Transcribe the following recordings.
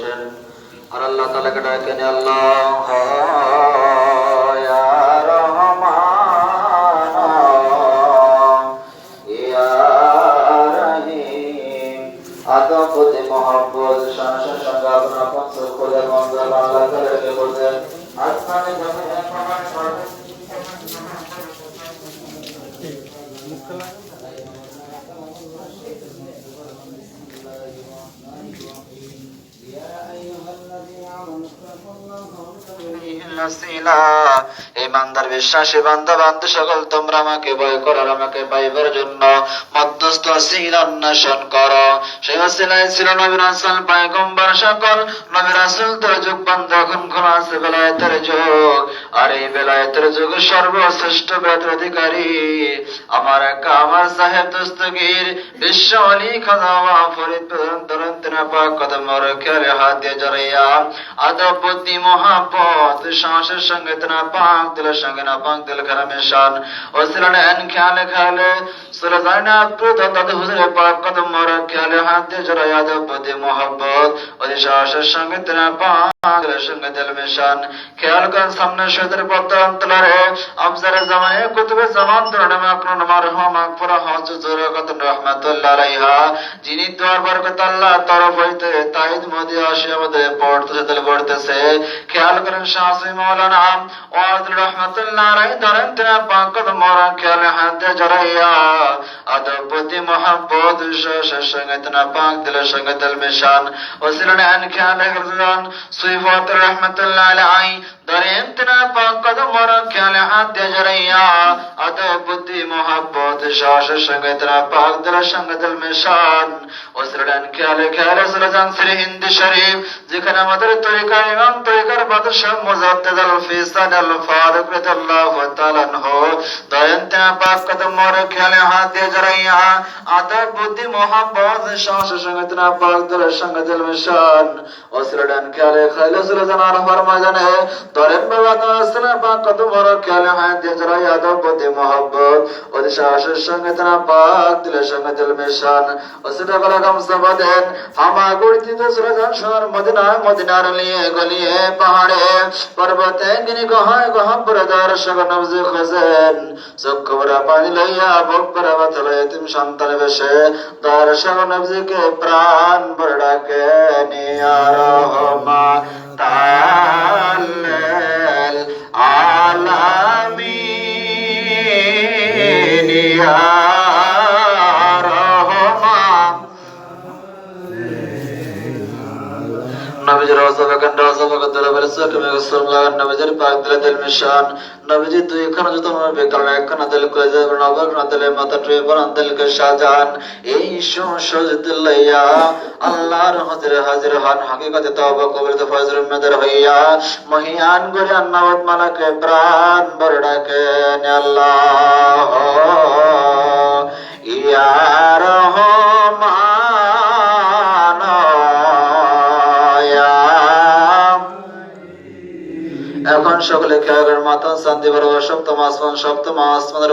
বসেন আর আল্লাহ তাআলাকে ডাকেন, আল্লাহ ইয়া রহমান ইয়া রহিম। আদব প্রতি মহব্বত শানের সঙ্গে আপনার পঞ্চম খোদার মন্দির আল্লাহ তাআলাকে বলতেন, আসমানে জমিনে সমান সর্বে বান্দার বিশ্বাসী বান্দা বান্দা সকল, তোমরা আমাকে ভয় করো, আমাকে পাইবার জন্য মধ্যস্থ ওসিলা অন্বেষণ করো। সেই ওসিলাই ছিল নবী রাসূল পয়গম্বর সকল নবী রাসূলদের যুগ বন্ধ এখন খোলা আছে বেলায়েতের যুগ। আর এই বেলায়েতের যুগে সর্বশ্রেষ্ঠ বেলায়েতের অধিকারী আমার একা আমার সাহেব দস্তগীর বিশ্ব আলী খাজা ফরিদ দরন্তেনা পাক কদম খেলে হাত দিয়ে জড়াইয়া আদব বুদ্ধি মহাব্বত শ্বাসের সঙ্গে তেনা পাক দিলের সঙ্গে না পাক দিল খেলা মেশান ওসিলা নেন খেয়ালে খেয়ালে সুরা জানা প্রত দাদা হুজুরে পাক কদম খেলে হাত দিয়ে জড়াইয়া আদব বুদ্ধি মহাব্বত ওই শ্বাসের সঙ্গে তেনা পাক দিলের সঙ্গে দিল মেশান। খেয়াল করেন সামনে শহীদের পদ্মা অন্তরে আফজারে জামানে কুতুবে জামান দরনামে আকরম মারহুম আকবর হুজুর কত রহমাতুল্লাহ আলাইহা, যিনি দোয়ার বরকত আল্লাহ তরফ হইতে তাইদ মদি আসি আমাদের পড়তেছে তাহলে পড়তেছে। খেয়াল করেন শাহসি মাওলানা ওয়াজুর রহমাতুল্লাহ আলাইহি ধরেন তেনা পাক কদম খেয়াল হাতে জড়াইয়া আদব প্রতি মহব্বত শেষের সঙ্গে তেনা পাক দিলের সঙ্গে দিল মিশান ওসিলা নেন খেয়ালে গরজান সুইফাত রহমাতুল্লাহ আলাইহি ধরেন তেনা পাক কদম খেয়ালে হাতে জড়াইয়া আদব প্রতি মহব্বত শেষের সঙ্গে তেনা পাক দিলের সঙ্গে দিল মিশান ওসিলা নেন খেয়ালে খেয়ালে সুলতান শ্রী হিন্দি শরীফ, যেখানে আমাদের তরিকার ইমাম তরিকার বাদশাহ মুজাদ্দিদ আল ফিসান আল ফারুক রাদিয়াল্লাহু তাআলা আনহু দয়ান তেনা পাক কদম খেয়ালে হাত দিয়ে জড়াইয়া আদব বুদ্ধি মহব্বত শাসের সঙ্গে তেনা পাক দিলের সঙ্গে দিল মিশান ওসিলা নেন খেয়ালে খেয়ালে সুলতান আরফার ময়দানে ধরেন বাবা তেনা পাক কদম খেয়ালে হাত দিয়ে জড়াইয়া আদব বুদ্ধি মহব্বত ওই শাসের সঙ্গে তেনা পাক দিলের সঙ্গে দিল মিশান ওসিলা বলা গামসা বাঁধেন হামা গড়িতে সুলতান শহর মদিনায় মদিনার লিয়ে গলিয়ে পাহাড়ে পর্বতে গিনি গহায় গহব্বরে দর্শক নবজি খোঁজেন চক্ষুরা পানি লইয়া ভোগরা বাতলে তুমি সন্তান বেশে দর্শক নবজিকে প্রাণ ভরে ডাকে নিয়া রহমান তাল্লাল আলামিন ইয়া নবীজি রওজা বাগান রওজা বাগান দলে বলে সুকমে গোসল লাগান নবীজির পাক দিলে দিল মিশান নবীজি দুই খানা যত নবী কারণ এক খানা দিল করে যাবে নবর খানা দিলে মাথা টুয়ে পরান দিলকে সাজান এই সুসজ্জিল্লাইয়া আল্লাহর হযরে হাজির হন হাকিকতে তওবা কবুল ফজর মেদর হইয়া মহিয়ান গরে আন্নাওয়াত মালাকে প্রাণ ভরে ডাকেন আল্লাহ ইয়া রহমান। এখন সকলে খেয়ালের মাথা শান্তি বড় সপ্তম আসমানের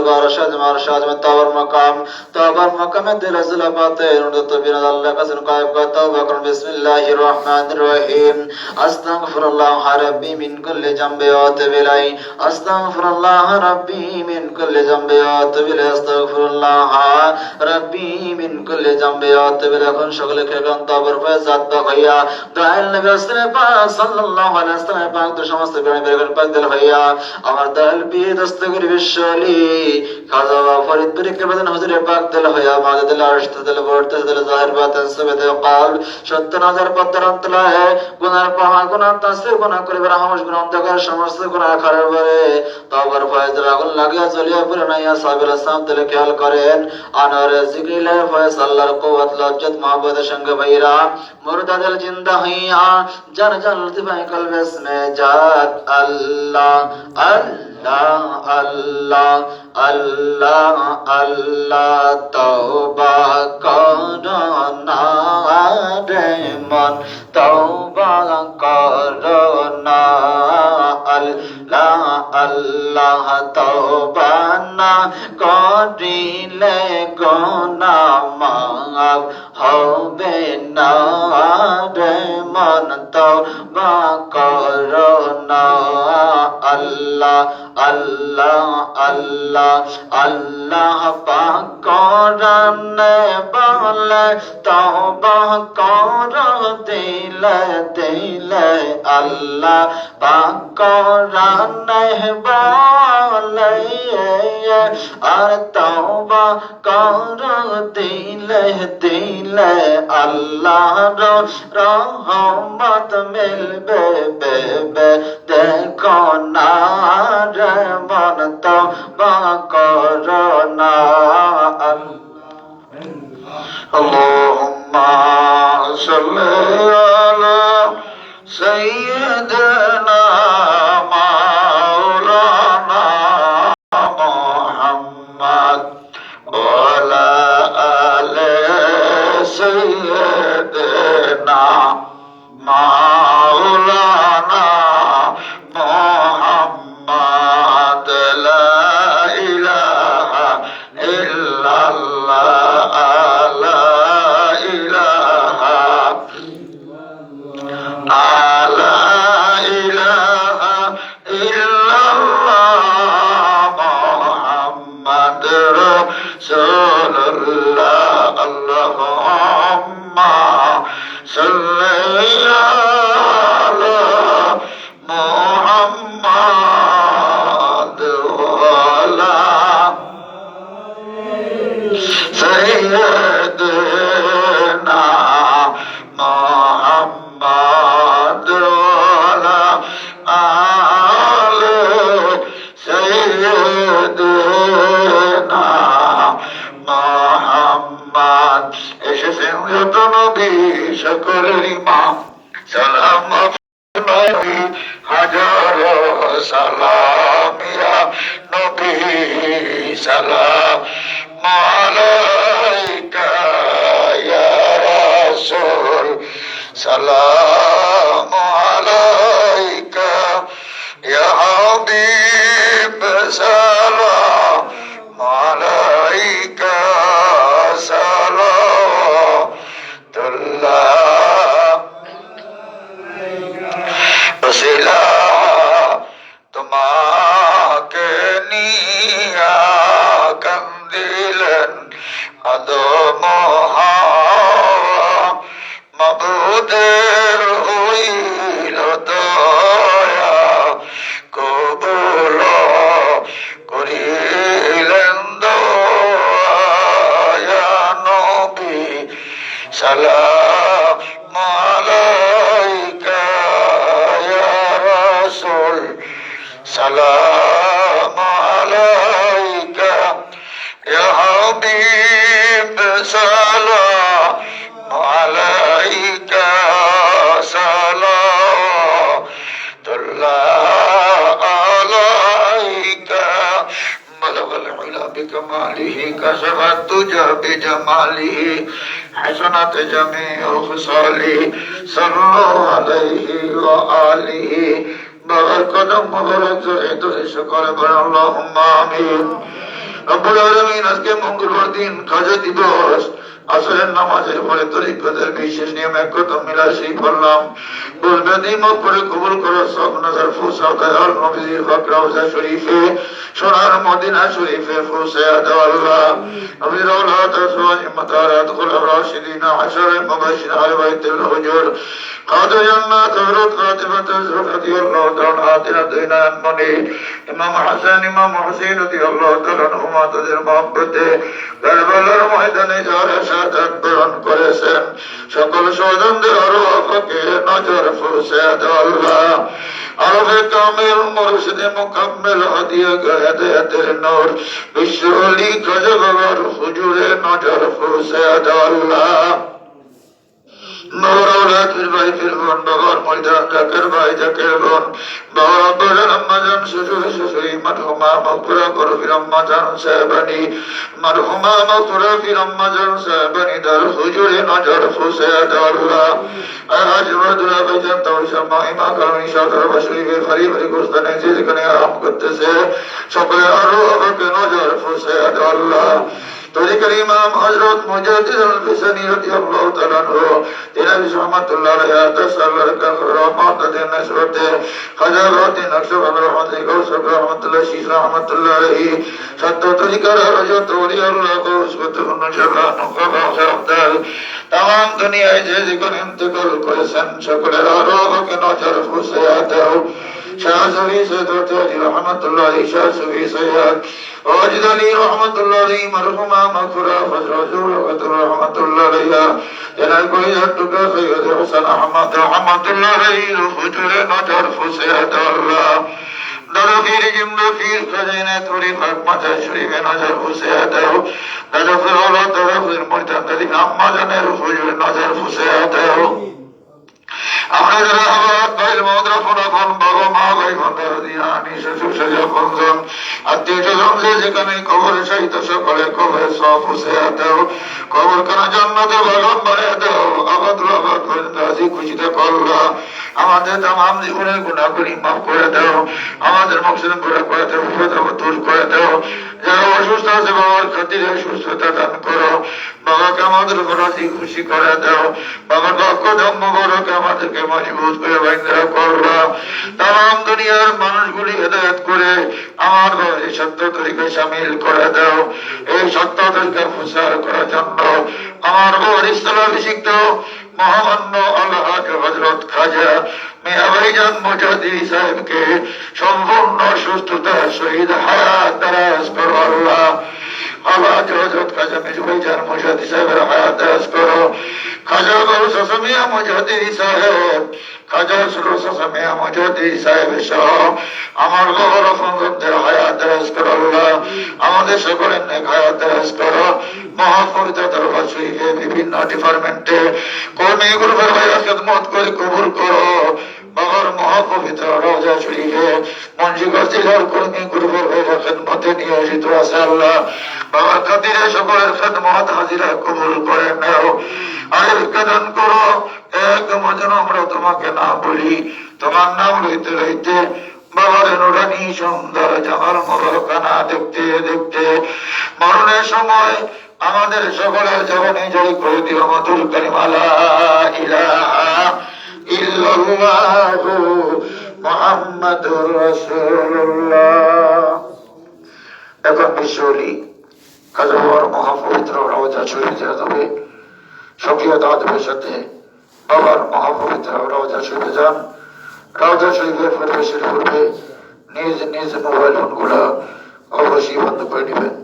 তওবার মাকামে দিরাজুল পাতে নুরত বিনা আল্লাহ কাসন কায়েব তওবা করুন বিসমিল্লাহির রহমানির রহিম আস্তাগফিরুল্লাহ রাব্বি মিন কুল্লি জামবি ওয়া আতুবু ইলাইহি আস্তাগফিরুল্লাহ রাব্বি মিন কুল্লি জামবি ওয়া আতুবু ইলাইহি আস্তাগফিরুল্লাহ রাব্বি মিন কুল্লি জামবি ওয়া আতুবু ইলাইহি। এখন সকলে খেয়াল তওবার ফয়সাত হইয়া দয়াল নবী সাল্লাল্লাহু আলাইহি ওয়াসাল্লাম পাক তো সমস্ত বেরবের পাক দিল হইয়া আমার দয়াল পীর দস্তগীর বিশ্বলি খাজা ফরিদপুর কেবলান হুজুরে পাক দিল হইয়া মাদে দিল আরশ দিল বর্তে দিল জাহির বাতিন সবেতে কাল 70000 পদ্মার অন্তলায় গুনার পাহাড় গুনাহ তাসির গুনাহ করিবার হামস গুনাহ অন্ধকার সমস্ত গুনাহ খারাপ করে তওবার ফয়জ আগুন লাগিয়া জ্বলিয়া পুরে নাইয়া সাবিল সাম দিল খেয়াল করেন আনারে জিকিরিল্লাহ ফয়জ আল্লাহর কুওয়াত লজ্জত মহব্বতের সঙ্গে ভাইরা মুর্দা দিল জিন্দা হইয়া জান জান লতিফায়ে কলবে ইসমে জাত আল্লাহ আল্লাহ আল্লাহ আল্লাহ আল্লাহ তওবা করোনা রে মন তওবা করোনা আল্লাহ আল্লাহ তওবা না করিলে গুনাহ মাফ হবে না রে মন তওবা করো না আল্লাহ আল্লাহ আল্লাহ আল্লাহ পাক কোরআনে বলে তওবা করো দিলে দিলে আল্লাহ পাক কোরআনে বলে আর তওবা করো দিলে দিলে আল্লাহর রহমত মিলবে বেবে দেখো না রে মন তওবা করো না আল্লাহুম্মা সাল্লি আলা সাইয়্যিদিনা মাওলানা মুহাম্মদ ওয়া আলা আলি সাইয়্যিদিনা মাওলানা মুহাম্মদ লা ইলাহা ইল্লাল্লাহ লা ইলাহা লা ইলাহা ইল্লাল্লাহ মুহাম্মাদুর রাসূলুল্লাহ আল্লাহুম্মা সাল্লি আলা মুহাম্মাদ ওয়া আলা সাইয়্যিদিনা মুহাম্মাদ ওয়া আলি সাইয়্যিদিনা মুহাম্মদ এসেছেন যত নবী সকলের ইমাম সালাম নবী হাজার সালাম ইয়া নবী সালাম আলাইকা ইয়া রাসূল সালাম আলাইকা ইয়া হাবিব সালাম আলাইকা সালাতুল্লাহ ওসিলা তোমাকে নিয়া কান্দিলেন আদম হাওয়া মাবুদের হইল দয়া কবুল করিলেন দয়া নবী সালাম আলাইকা ইয়া রাসূল সালাম আলাইকা ইয়া হাবিব সালাম আলাইকা সালাতুল্লাহ আলাইকা বলগল উলা বিকমালিহি কাশফাত তুজা বিজামালিহি হাসানাত জামিউ খুসালি সাল্লাল্লাহু আলাইহি ওয়া আলিহি বারাকাতুহু মুবারাক জয়তু সকলে বলেন আল্লাহুম্মা আমিন রব্বুল আলামিন আজকে মঙ্গলবার দিন কাজা দিবস আসরের নামাজের পরে তরিকতের বিশেষ নিয়ম একত্র মিলাশি করলাম বলবে দিমক করে কবুল করো সব নজর ফুসা কাল নবীর পাক রওজা শরীফে সোনার মদিনা শরীফে ফুসে আল্লাহ নবীর আওলাদ রাসূল মাতারাত খুলা রাশিদিন আশারে মুবাশশির আল বাইতুল হুজুর কাদা জান্নাত হযরত ফাতিমা রাদিয়াল্লাহু তাআলা আতিরা দুইনান মনি ইমাম হাসান ইমাম হুসাইন রাদিয়াল্লাহু তাআলা আনহুমা তাদের মহব্বতে কারবালার ময়দানে যারা শাহাদাত বরণ করেছেন সকল শহীদদের আরওয়াহকে নজর ফুসে আল্লাহ আরফে কামিল মুর্শিদে মুকাম্মিল হাদিয়া গায়তের নূর বিশ্বলি গজবার হুজুরে নজর ফুসে আল্লাহ বাবার আওলাদের ভাই ফিরবন, বাবার ময়দান জাকের ভাই জাকের বোন, বাবার আব্বাজান আম্মাজান শ্বশুর শাশুড়ি মারহুমা মাগফিরা করো ফির আম্মাজান সাহেবানি, মারহুমা মাগফিরা ফির আম্মাজান সাহেবানি দার হুজুরে নজর ফুসায়াত আল্লাহ। আজ মদুরা ভাইজান তাওশা মাইমা কারণী সাদর শরীফের ভারী ভারী গোস্তানে যেখানে আরাম করতেছে সকলে আরো আমাকে নজর ফুসায়াত আল্লাহ। তরিকার ইমাম হযরত মুজাদ্দিদ আল-ফিসানি রাদিয়াল্লাহু তাআলা আনহু তিনাবি রাহমাতুল্লাহ আলাইহি তাসাল্লার কাল রহমত দেন নসরতে হাজারাত নকশবন্দ রহমতে গৌসব রহমাতুল্লাহ শীশ রহমাতুল্লাহ আলাইহি সত্য তরিকার হযরত ওলি আল্লাহ গৌসবত নজরান নকবাল তাম দুনিয়ায় যে যেখানে ইন্তেকাল করেছেন সকলের আরোহকে নজর ফুসায়া দাও। শাহ সুফি সৈয়দ রহমাতুল্লাহ আলাইহি, শাহ সুফি সৈয়দ ওয়াজিদ আলী রহমাতুল্লাহ আলাইহি, মারহুমা মাগফুরা ফজরুল রহমাতুল্লাহ আলাইহি, জনাব কলিজার টুকরা সৈয়দ হোসেন আহমদ রহমাতুল্লাহ আলাইহি হুজুরে নজর ফুসায়া দাও আল্লাহ। দাদা পীর জিমলা পীর খাজানা তোরি ফাতমা শরীফে নজর ফুসায়া দাও। দাদা পীর আওলাদ দাদা পীর ময়দান দাদি আম্মা জানের হুজুরে নজর ফুসায়া দাও। আমরা যারা আবাদ ভাইয়ের মদরা ফোনাফোন বাবা মা ভাই বন্ধা দিয়ানি শ্বশুর শাশুড়ি আপনজন আত্মীয় স্বজন যে যেখানে কবরে সহিত সকলে কবরে সব ফুসায়া দাও। কবর খানা জান্নাতে বাগান বানিয়ে দাও। আবাদ আবাদ রাজি খুশিতে পাল্লা আমাদের তাম জীবনের গুণাগুলি মাফ করে দাও। আমাদের মকসদ পুরা করে দাও, বিপদ দূর করে দাও। যারা অসুস্থ আছে বাবার খাতিরে সুস্থতা দান করো। বাবাকে আমাদের রাজি খুশি করে দাও। বাবার বাক্য ধর্ম বড়কে আমাদেরকে মজবুত করে বাইন্দা করবা। তাম দুনিয়ার মানুষগুলি হেদায়েত করে আমার এই সত্য তরিকায় সামিল করে দাও। এই সত্য তরিকার প্রচার করার জন্য আমার বাবার ইসলামাভিষিক্ত মহামান্য আল্লাহ হযরত খাজা মিয়া ভাইজান মুজাদ্দিদ সাহেবকে সম্পূর্ণ সুস্থতা শহীদ হায়াত দারাজ করো আল্লাহ। আল্লাহ হযরত খাজা মিয়া ভাইজান মুজাদ্দিদ সাহেবের হায়াত দারাজ করো। খাজা গৌস মিয়া মুজাদ্দিদ সাহেব, খাজা সুরস মিয়া মুজাদ্দিদ সাহেব সহ আমার বাবার ফন্দদের হায়াত দারাজ করো আল্লাহ। আমাদের সকলের নেক হায়াত দারাজ করো। মহাপবিত্র দরবার শরীফে বিভিন্ন ডিপার্টমেন্টে কর্মী গ্রুপের ভাইরা খেদমত করে কবুল করো। বাবার মহাপবিত্র রওজা শরীফে মঞ্জিগঞ্জ জেলার কর্মী গ্রুপের ভাইরা খেদমতে নিয়োজিত আছে আল্লাহ। বাবার খাতিরে সকলের খেদমত হাজিরা কবুল করে নাও। আর কাদান করো একদম যেন আমরা তোমাকে না বলি, তোমার নাম লইতে লইতে বাবার নুরানি সুন্দর জামাল মোবারকানা দেখতে দেখতে মরণের সময় আমাদের সকলের জীবনে জয় করে দিও মধুর কালিমা লা ইলাহা ইল্লাল্লাহু মুহাম্মাদুর রাসূলুল্লাহ। এখন বিশ্বলি খাজা বাবার মহাপবিত্র রওজা শরীফে যেতে হবে। সক্রিয় আদবের সাথে বাবার মহাপবিত্র রওজা শরীফে যান। রওজা শরীফের প্রবেশের পূর্বে নিজ নিজ মোবাইল ফোনগুলো অবশ্যই বন্ধ করে নেবেন।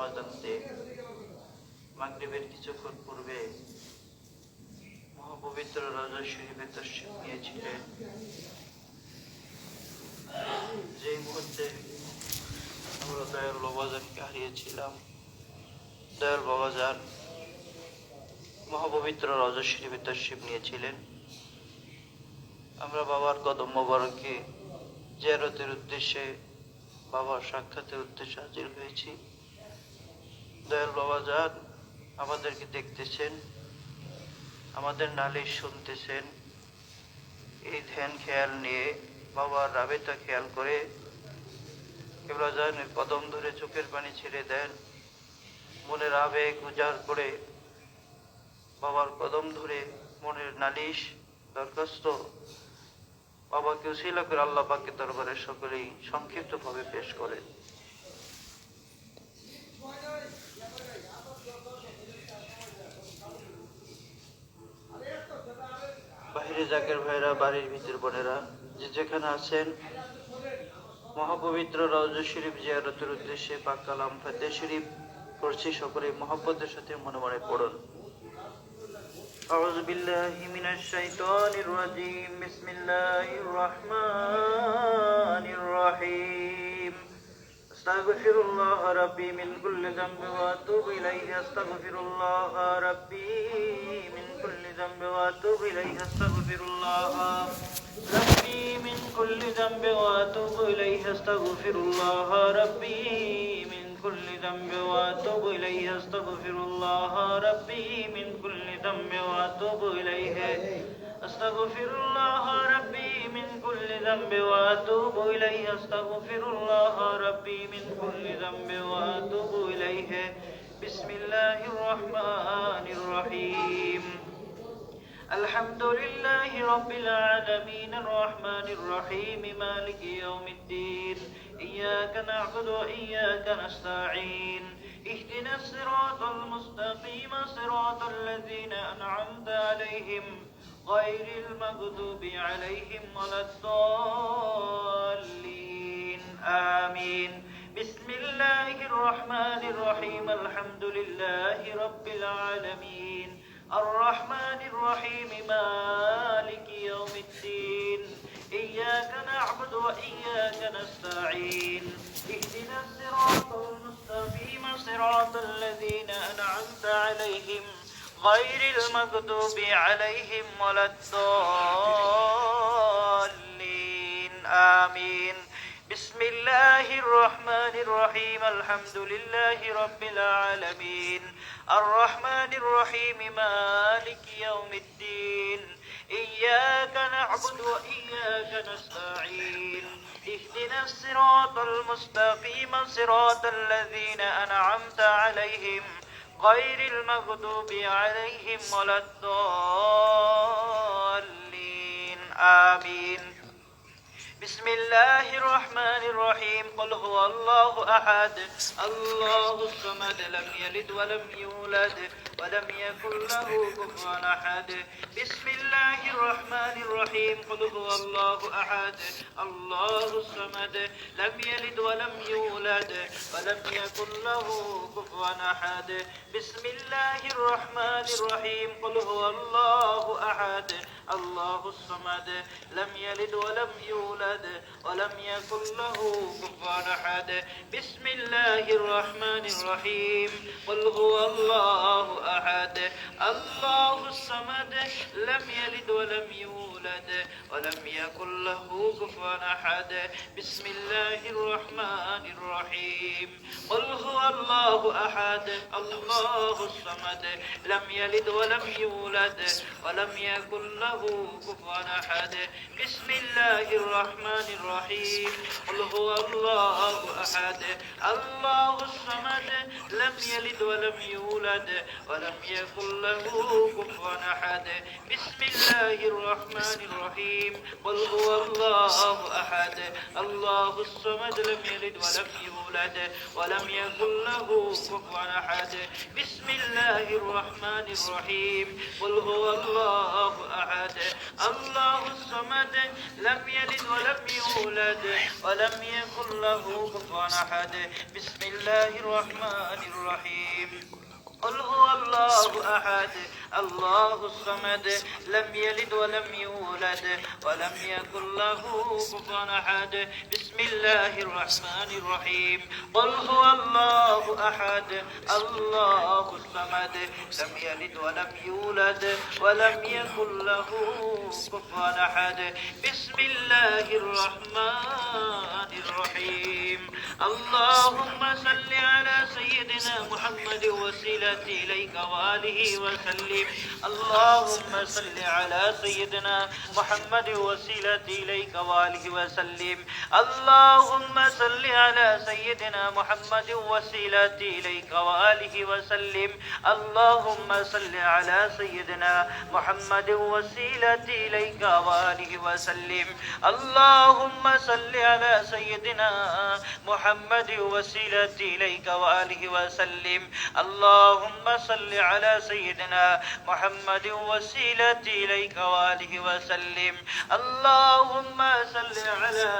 নামাজ আনতে মাগরিবের কিছুক্ষণ পূর্বে মহাপবিত্র রওজা শরীফে তাশরীফ নিয়েছিলেন। যে মুহূর্তে আমরা দয়াল বাবাজানকে হারিয়েছিলাম, দয়াল বাবাজান মহাপবিত্র রওজা শরীফে তাশরীফ নিয়েছিলেন। আমরা বাবার কদম মোবারকে জিয়ারতের উদ্দেশ্যে, বাবার সাক্ষাতের উদ্দেশ্যে হাজির হয়েছি। দয়াল বাবাজান আমাদেরকে দেখতেছেন, আমাদের নালিশ শুনতেছেন। এই ধ্যান খেয়াল নিয়ে বাবার রাবেতা খেয়াল করে কেবলাজানের কদম ধরে চোখের পানি ছেড়ে দেন, মনের আবেগ উজাড় করে বাবার কদম ধরে মনের নালিশ দরখাস্ত বাবাকে উসিলা করে আল্লাহ পাকের দরবারে সকলেই সংক্ষিপ্তভাবে পেশ করেন। বাহিরে জাকের ভাইরা, বাড়ির ভিতর বোনেরা, যে যেখানে আছেন, মহাপবিত্র রওজা শরীফ জিয়ারতের উদ্দেশ্যে পাক কালাম ফাতিহা শরীফ পড়ছি, সকলে মহব্বতের সাথে মনে মনে পড়ুন। আউযু বিল্লাহি মিনাশ শাইতানির রাজীম। বিসমিল্লাহির রাহমানির রাহিম। আস্তাগফিরুল্লাহ রাব্বি মিন কুল্লি যামবি ওয়া আতুবু ইলাইহি। আস্তাগফিরুল্লাহ রাব্বি মিন কুল্লি যামবি ওয়া আতুবু ইলাইহি। আস্তাগফিরুল্লাহ রাব্বি মিন কুল্লি যামবি ওয়া আতুবু ইলাইহি। আস্তাগফিরুল্লাহ রাব্বি মিন কুল্লি যামবি ওয়া আতুবু ইলাইহি। আস্তাগফিরুল্লাহ রাব্বি মিন কুল্লি যামবি ওয়া আতুবু ইলাইহি। আস্তাগফিরুল্লাহ রাব্বি মিন কুল্লি যামবি ওয়া আতুবু ইলাইহি। আস্তাগফিরুল্লাহ রাব্বি মিন কুল্লি যামবি ওয়া আতুবু ইলাইহি। বিসমিল্লাহির রহমানির রহিম। আলহামদুলিল্লাহি রাব্বিল আলামিন আর রহমানির রহিম মালিকি ইয়াউমিদ্দিন। ইয়্যাকা না'বুদু ওয়া ইয়্যাকা নাস্তাঈন। ইহদিনাস সিরাতাল মুস্তাকিম সিরাতাল লাযীনা আন'আমতা আলাইহিম গায়রিল মাগদুবি আলাইহিম ওয়ালাদ-দাল্লিন। আমিন। বিসমিল্লাহির রহমানির রহিম। আলহামদুলিল্লাহি রাব্বিল আলামিন আর রহমানির রহিম মালিকি ইয়াউমিদ্দিন। ইয়্যাকা না'বুদু ওয়া ইয়্যাকা নাস্তাঈন। ইহদিনাস সিরাতাল মুস্তাকিম সিরাতাল লাযীনা আন'আমতা আলাইহিম গায়রিল মাগদুবি আলাইহিম ওয়ালাদ-দাল্লিন। আমিন। বিসমিল্লাহির রহমানির রহিম। আলহামদুলিল্লাহি রাব্বিল আলামিন আর রহমানির রহিম মালিকি ইয়াউমিদ্দিন। ইয়্যাকা না'বুদু ওয়া ইয়্যাকা নাস্তাঈন। ইহদিনাস সিরাতাল মুস্তাকিম সিরাতাল লাযীনা আন'আমতা আলাইহিম গায়রিল মাগদুবি আলাইহিম ওয়ালাদ-দাল্লিন। আমিন। বিসমিল্লাহির রহমানির রহিম। কুল হুয়াল্লাহু আহাদ আল্লাহুস সামাদ লাম ইয়ালিদ ওয়া লাম ইউলাদ ওয়া লাম ইয়াকুল লাহু কুফুয়ান আহাদ। বিসমিল্লাহির রহমানির রহিম। কুল হুয়াল্লাহু আহাদ আল্লাহুস সামাদ লাম ইয়ালিদ ওয়া লাম ইউলাদ ওয়া লাম ইয়াকুল লাহু কুফুয়ান আহাদ। বিসমিল্লাহির রহমানির রহিম। কুল হুয়াল্লাহু আহাদ আল্লাহুস সামাদ লাম ইয়ালিদ ওয়া লাম ইউলাদ ولم يكن له كفوا أحد. بسم الله الرحمن الرحيم. قل هو الله أحد الله الصمد لم يلد ولم يولد ولم يكن له كفوا أحد. بسم الله الرحمن الرحيم. قل هو الله أحد الله الصمد لم يلد ولم يولد ولم يكن له كفوا أحد. بسم الله الرحمن الرحيم. قل هو الله أحد الله الصمد لم يلد ولم يولد ولم يكن له كفوا أحد. بسم الله الرحمن الرحيم. قل هو الله أحد الله الصمد لم يلد ولم يولد ولم يكن له كفوا أحد. بسم الله الرحمن الرحيم. قل هو الله أحد أحد الله الصمد لم يلد ولم يولد ولم يكن له كفوا أحد بسم الله الرحمن الرحيم قل هو الله أحد الله الصمد لم يلد ولم يولد ولم يكن له كفوا أحد بسم الله الرحمن الرحيم قل هو الله أحد الله الصمد لم يلد ولم يولد ولم يكن له كفوا أحد بسم الله الرحمن الرحيم اللهم صل على سيدنا محمد وسيلة إليك وآله وسلم اللهم صل على سيدنا محمد وسيلة إليك وآله وسلم اللهم صل على سيدنا محمد وسيلة إليك وآله وسلم اللهم صل على سيدنا محمد وسيلة إليك وآله وسلم اللهم صل على سيدنا محمد وسيلة إليك وآله وسلم اللهم صل على سيدنا محمد وسيلة إليك وآله وسلم اللهم صل على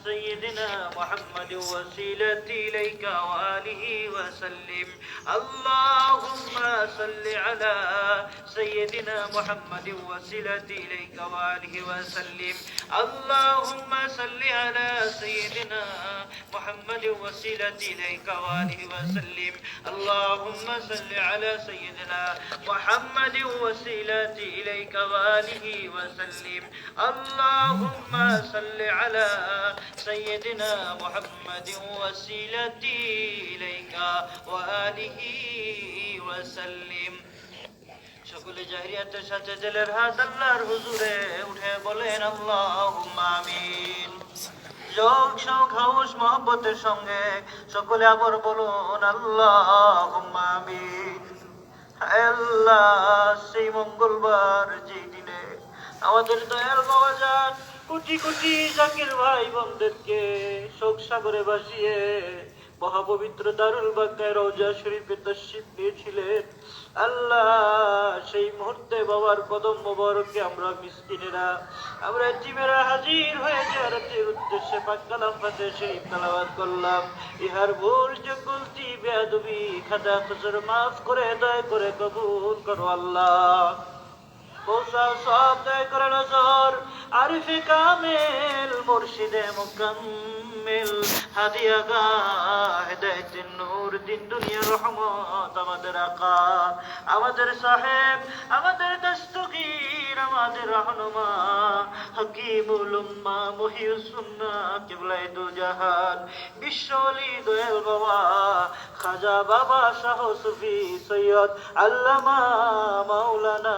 سيدنا محمد وسيلة إليك وآله وسلم اللهم صل على سيدنا محمد وسيلة إليك وآله وسلم اللهم صل على سيدنا محمد وسيلة إليك وآله وسلم اللهم صل على سيدنا محمد وسيلة إليك وآله وسلم اللهم صل على سيدنا محمد وسيلة إليك وآله وسلم সকলে জাহিরিয়াতের সাথে দিলের হাত আল্লাহর হুজুরে উঠে বলেন আল্লাহুম্মা আমিন যোগ শোক হাউস মহব্বতের সঙ্গে সকলে আবার বলুন আল্লাহুম্মা আমিন আল্লাহ সেই মঙ্গলবার যেই দিনে আমাদের দয়াল বাবা যান কোটি কোটি জাকির ভাই বোনদেরকে শোক সাগরে ভাসিয়ে মহাপবিত্র দারুল বাক্কায় রওজা শরীফে তাশরীফ নিয়েছিলেন আল্লাহ সেই মুহূর্তে বাবার কদম মোবারকে আমরা মিসকিনেরা আমরা জিমেরা হাজির হয়ে জিয়ারতের উদ্দেশ্যে পাক কালাম ফাতিহা শরীফ তেলাওয়াত করলাম ইহার ভুল যে গলতি বেয়াদবি খাতা খুসুর মাফ করে দয়া করে কবুল করো আল্লাহ পৌঁছাও সব দয়া করে নজর আরিফে কামেল মুর্শিদে মুকাম্মিল হাদিয়া গা হেদায়েতের নূর দিন দুনিয়ার রহমত আমাদের আকা আমাদের সাহেব আমাদের দস্তগীর আমাদের রহনুমা হাকিমুল উম্মাহ মুহিউস সুন্নাহ কিবলায়ে দু জাহান বিশ্বলি দয়াল বাবা খাজা বাবা শাহ সুফি সৈয়দ আল্লামা মাওলানা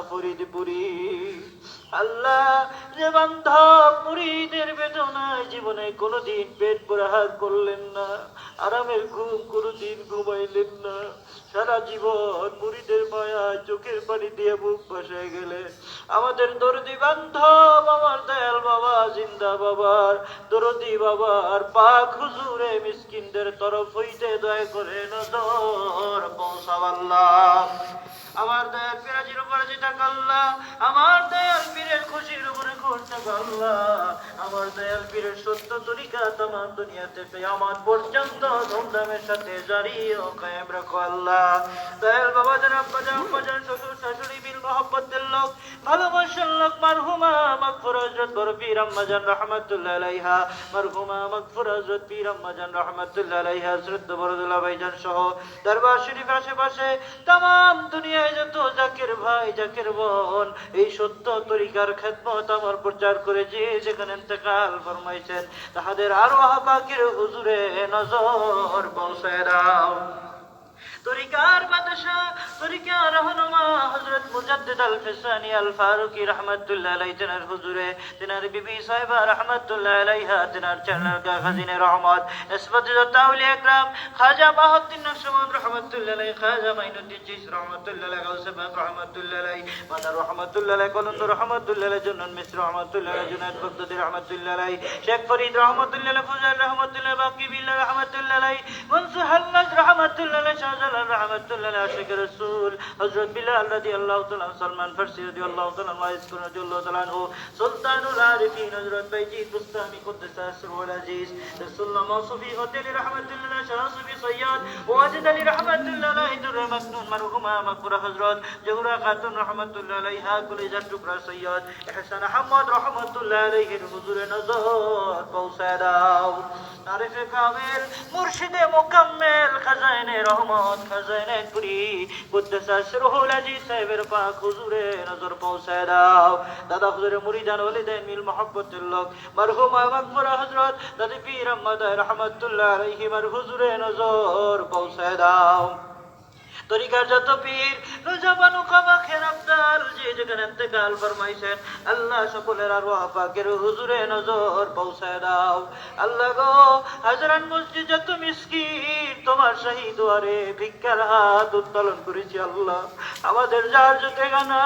ফরিদপুরি আল্লাহ যে বান্ধব মুরিদের বেদনায় জীবনে কোনোদিন পেট প্রহার করলেন না আরামের ঘুম কোনোদিন ঘুমাইলেন না সারা জীবন মুরিদের মায়ায় চোখের পানি দিয়ে বুক ভাসায় গেলে আমাদের দরদি বান্ধব আমার দয়াল বাবা জিন্দা বাবার দরদি বাবার পাক হুজুরে মিসকিনদের তরফ হইতে দয়া করে নজর পৌঁছাও আল্লাহ আমার দয়াল পিরাজির উপরে যেটা আল্লাহ আমার দয়াল পীরের খুশির উপরে খুশ থাকো আল্লাহ আমার দয়াল পীরের সত্য তরিকা তামাম দুনিয়াতে কিয়ামত পর্যন্ত ধুমধামের সাথে জারি ও কায়েম রাখো আল্লাহ দয়াল বাবা যারা আব্বাজান শ্বশুর শাশুড়ি বিল মহব্বতের লোক ভালোবাসার লোক মারহুমা মাগফুরা হযরত বড় পীর আম্মাজান রাহমাতুল্লাহ আলাইহা মারহুমা মাগফুরা হযরত পীর আম্মাজান রাহমাতুল্লাহ আলাইহা শ্রদ্ধা বড়দুল্লাহ ভাইজান সহ দরবার শরীফ আশেপাশে তামাম দুনিয়ায় যত জাকির ভাই জাকির বোন এই সত্য তরিকার খেদমত আমার প্রচার করে যে যেখানে ইন্তেকাল ফরমাইছেন তাহাদের আরওয়াহ পাকের হুজুরে নজর পৌঁছায় দাও তরিকার বাদশাহ তরিকার রহনুমা হযরত মুজাদ্দিদ আল ফিসানি আল ফারুকি রাহমাতুল্লাহ আলাইহি তেনার হুজুরে তেনার বিবি সাহেবা রাহমাতুল্লাহ আলাইহা তেনার চ্যানেল খাজিনে রহমত ইসবাতুল আউলিয়া ইকরাম খাজা বাহাউদ্দিন নকশবন্দ রাহমাতুল্লাহ আলাইহি খাজা মাইনুদ্দিন চিশতি রাহমাতুল্লাহ আলাইহি গাউসে পাক রাহমাতুল্লাহ আলাইহি মাদার রাহমাতুল্লাহ আলাইহি কলন্দ রাহমাতুল্লাহ আলাইহি জুন্নান মিসর রাহমাতুল্লাহ আলাইহি জুনায়েদ বাগদাদি রাহমাতুল্লাহ আলাইহি শেখ ফরিদ রাহমাতুল্লাহ আলাইহি ফুজাইল রাহমাতুল্লাহ বাকি বিল্লাহ রাহমাতুল্লাহ আলাইহি মনসুর হাল্লাজ রাহমাতুল্লাহ আলাইহি তাআলা রাহমাতুল্লাহ আলাইহি আশিক রাসূল হযরত বিলাল রাদিয়াল্লাহু তাআলা সালমান ফারসি রাদিয়াল্লাহু তাআলা ওয়াইস রাদিয়াল্লাহু তাআলা আনহু সুলতানুল আরিফিন হযরত বাইজিদ বুস্তামি কুদ্দাস সিরুল আজিজ রাসূলুল্লাহ মাসুফি হতেলি রাহমাতুল্লাহ শাহসুফি সৈয়দ ওয়াজিদ আলী রাহমাতুল্লাহ আলাইহি দুর মাকনুন মারহুমা মাকবুরা হযরত জহুরা খাতুন রাহমাতুল্লাহ আলাইহা কলিজার টুকরা সৈয়দ ইহসান আহমদ রাহমাতুল্লাহ আলাইহির হুজুরে নজর পৌঁছায় দাও। তারিফে কামিল মুর্শিদে মুকাম্মেল খাজাইনে রহমত খাজাইনে পুরি কুদ্দাস সিরুল আজিজ সাহেবের পাক হুজুরে নজর পৌঁছায় দাও। দাদা হুজুরে মুরিদান ওলিদাin মিল মোহাব্বতের লোক মারহুমা মাকবুরা হযরত দাদি পীর আহমদ রহমাতুল্লাহ আলাইহি মার হুজুরে নজর পৌঁছায় দাও। তরিকার যত পীর রোজাবানু কাবা খের আব্দাল যে যেখানে ইন্তেকাল ফরমাইছেন আল্লাহ সকলের আরওয়াহ পাকের হুজুরে নজর পৌঁছায় দাও। আল্লাহ গো হাজরান মসজিদ যত মিসকিন তোমার শাহী দুয়ারে ভিক্ষার হাত উত্তোলন করেছি আল্লাহ। আমাদের যার যতে গানা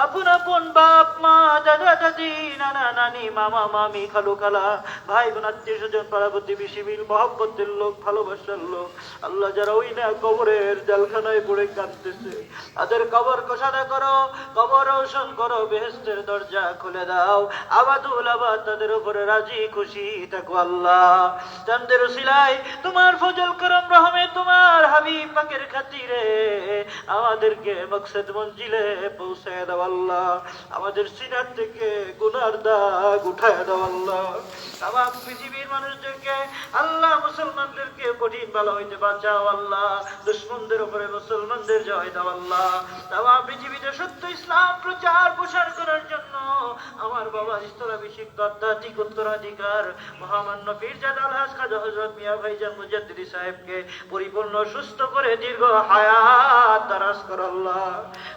আপন আপন বাপ মা দাদা দাদি নানা নানি মামা মামি খালু খালা ভাই বোন আত্মীয় স্বজন পাড়া প্রতিবেশী মিল মহব্বতের লোক ভালোবাসার লোক আল্লাহ যারা ওই না কবরের জালখানায় পড়ে কাঁদতেছে তাদের কবর কোষাদা করো, কবর রোশন করো, বেহেশতের দরজা খুলে দাও। আবাদুল আবাদ তাদের উপরে রাজি খুশি থাকো আল্লাহ। চাঁদের উসিলায় তোমার ফজল করম রহমে তোমার হাবিব পাকের খাতিরে আমাদেরকে মকসদ মঞ্জিলে পৌঁছে দাও আল্লাহ। আমাদের সিনার থেকে গুনার দাগ উঠায় দাও আল্লাহ। তামাম পৃথিবীর মানুষদেরকে আল্লাহ মুসলমানদেরকে কঠিন বালা হইতে বাঁচাও আল্লাহ। দুশমনদের উপরে মুসলমানদের জয় দাও আল্লাহ। তামাম পৃথিবীতে সত্য ইসলাম প্রচার প্রসার করার জন্য আমার বাবা স্থলাভিষিক্ত আধ্যাত্মিক উত্তরাধিকার মহামান্য পীরজাদা আলহাজ খাজা হযরত মিয়া ভাইজান মুজাদ্দিদি সাহেবকে পরিপূর্ণ সুস্থ করে দীর্ঘ হায়াত দারাজ কর আল্লাহ।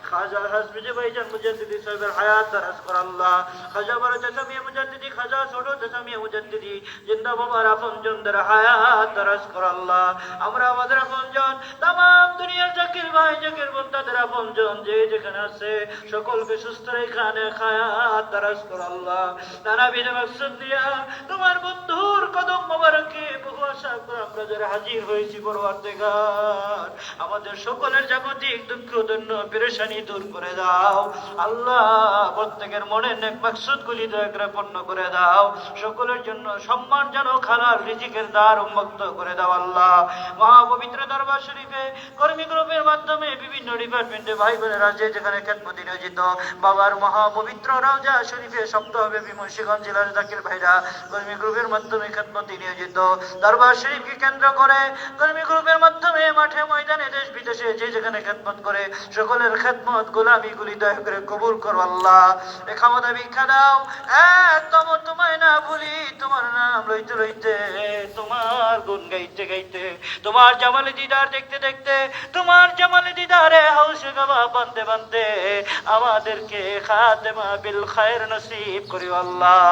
খাজা আলহাজ ভাইজান মুজাদ্দিদি সাহেবের হায়াত দারাজ কর আল্লাহ। খাজা বড় চাচা মিয়া মুজাদ্দিদি, খাজা ছোট চাচা মিয়া মুজাদ্দিদি জিন্দা বাবার আপনজনদের হায়াত দারাজ কর আল্লাহ। আমরা আমাদের আপনজন তামাম দুনিয়ার জাকির ভাই জাকির বোন তাদের আপনজন যে যেখানে আছে সকলকে সুস্থ রেখে হায়াত দারাজ কর আল্লাহ। নানাবিধ মাকসুদ দিয়া তোমার বন্ধুর কদম মোবারকে বহু আশা করে আমরা যারা হাজির হয়েছি পরওয়ারদিগার আমাদের সকলের জাগতিক দুঃখ দৈন্য পেরেশানি দূর করে দাও আল্লাহ। প্রত্যেকের মনের নেক মাকসুদ গুলি দয়া করে পূর্ণ করে দাও। সকলের জন্য সম্মানজনক হালাল রিজিকের দ্বার উন্মুক্ত করে দাও আল্লাহ। মহাপবিত্র দরবার শরীফে কর্মী গ্রুপের মাধ্যমে বিভিন্ন ডিপার্টমেন্টে ভাই বোনেরা যে যেখানে খেদমতে নিয়োজিত বাবার মহাপবিত্র রওজা শরীফে সপ্তাহব্যাপী মুন্সিগঞ্জ জেলার জাকির ভাইরা কর্মী গ্রুপের মাধ্যমে খেদমতে নিয়োজিত দরবার শরীফকে কেন্দ্র করে কর্মী গ্রুপের মাধ্যমে মাঠে ময়দানে দেশ বিদেশে যে যেখানে খেদমত করে সকলের খেদমত গোলামি গুলি দয়া করে কবুল করো আল্লাহ। এ ক্ষমতা ভিক্ষা দাও একদম তোমায় না ভুলি তোমার নাম লইতে লইতে তোমার গুণ গাইতে গাইতে তোমার জামালে দিদার দেখতে দেখতে তোমার জামালে দিদারে হাউসে গাবা বানতে বানতে আমাদেরকে খাতেমা বিল খায়র নসিব করিও আল্লাহ।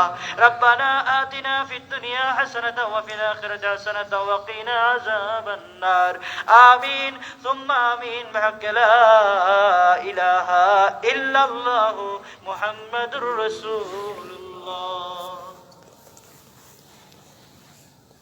রব্বানা আতিনা ফিদ দুনিয়া হাসানাতাও ওয়া ফিল আখিরাতি হাসানাতাও ওয়া কিনা আযাবান নার। আমিন সুম্মা আমিন বিহাক্কি লা ইলাহা ইল্লাল্লাহু মুহাম্মাদুর রাসূলুল্লাহ।